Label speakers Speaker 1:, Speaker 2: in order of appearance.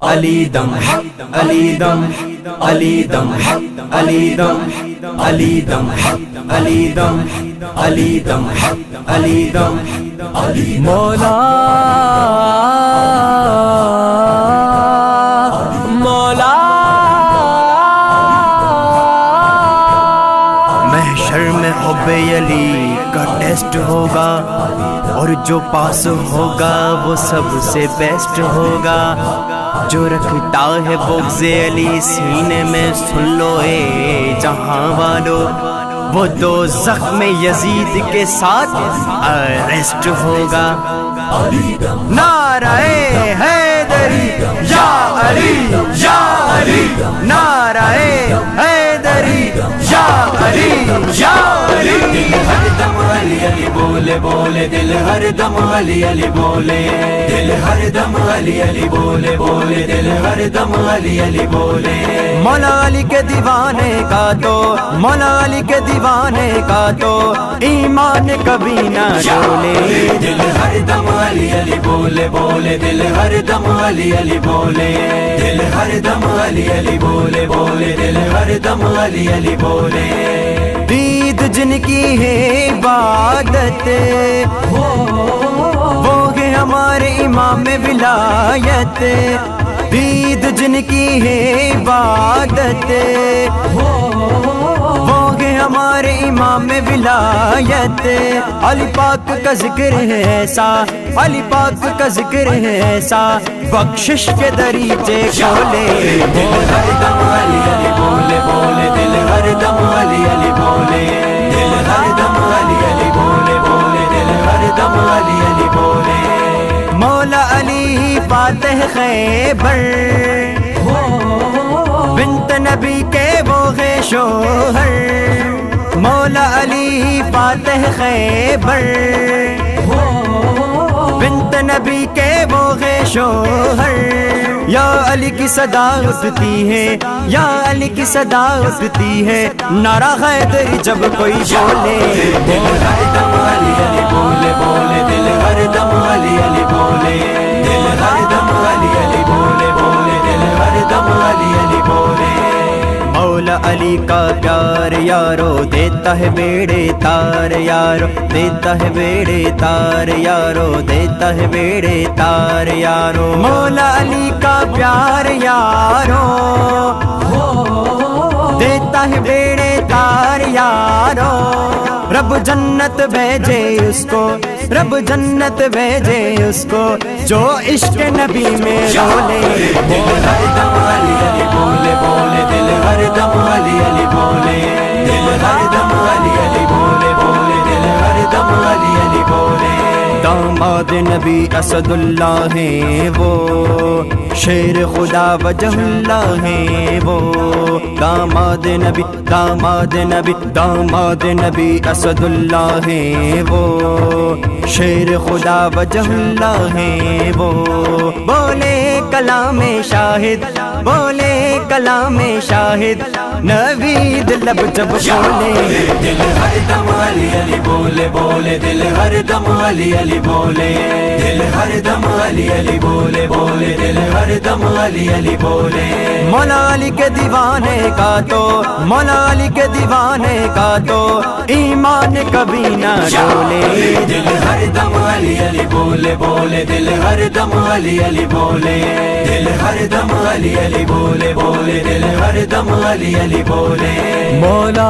Speaker 1: علی دم علی دم علی دم علی دم علی دم علی دم علی دم علی دم مولا مولا محشر میں حب علی کا ٹیسٹ ہوگا اور جو پاس ہوگا وہ سب سے بیسٹ ہوگا. جو رکھتا ہے بغض علی سینے میں سن لو اے جہاں والو وہ دوزخ میں یزید کے ساتھ اریسٹ ہوگا. نعرہ حیدری یا علی یا علی نعرہ حیدری یا علی یا علی. دل ہر دم علی علی بولے بولے دل ہر دم علی علی بولے دل ہر دم علی علی بولے بولے دل ہر دم علی علی بولے. مولا علی کے دیوانے کا تو مولا علی کے دیوانے کا تو ایمان کبھی نہ ڈولے. دل ہر دم علی علی بولے بولے دل ہر دم علی علی بولے دل ہر دم علی علی بولے بولے دل ہر دم علی علی بولے. دید جن کی ہے عبادت وہ ہے ہمارے امام ولایت. دید جن کی ہے عبادت وہ ہے ہمارے امام ولایت. علی پاک کا ذکر ہے ایسا علی پاک کا ذکر ہے ایسا بخشش کے دریچے کھولے. دل ہر دم علی علی بولے بولے دل ہر دم علی علی بولے دل ہر دم علی علی بولے بولے دل ہر دم علی علی بولے. مولا علی فاتح خیبر بنت نبی کے وہ ہے شوہر. مولا علی فاتح خیبر بنت نبی کے وہ ہے شوہر. یا علی کی صدا اٹھتی ہے یا علی کی صدا اٹھتی ہے نعرہ حیدری جب کوئی بولے. دل ہر دم علی علی بولے بولے دل ہر دم علی علی بولے دل ہر دم علی علی بولے بولے دل ہر دم علی علی بولے. مولا علی کا پیار یارو دیتا ہے بیڑے تار یارو دیتا ہے بیڑے تار یارو دیتا ہے بیڑے تار یارو. مولا علی کا پیار یارو دیتا ہے بیڑے تار یارو. رب جنت بھیجے اس کو رب جنت بھیجے اس کو جو عشق نبی میں رولے. دل ہر دم علی علی بولے بولے دل ہر دم علی علی بولے دل ہر دم علی علی بولے بولے دل ہر دم علی علی بولے. داماد نبی اسد اللہ ہیں وہ شیر خدا وجہ اللہ ہیں وہ. داماد نبی داماد نبی داماد نبی اسد اللہ ہیں وہ شیر خدا وجہ اللہ ہیں وہ. بولے کلام شاہد بولے کلام شاہد نوید لب جب بولے. دل ہر دم علی علی بولے بولے دل ہر دم علی علی بولے دل ہر دم علی علی بولے بولے دل ہر دم علی علی بولے. مولا علی کے دیوانے کا تو مولا علی کے دیوانے کا تو ایمان کبھی نہ ڈولے. دل ہر دم علی علی بولے بولے دل ہر دم علی علی بولے دل ہر دم علی علی بولے بولے دل ہر دم علی علی بولے. مولا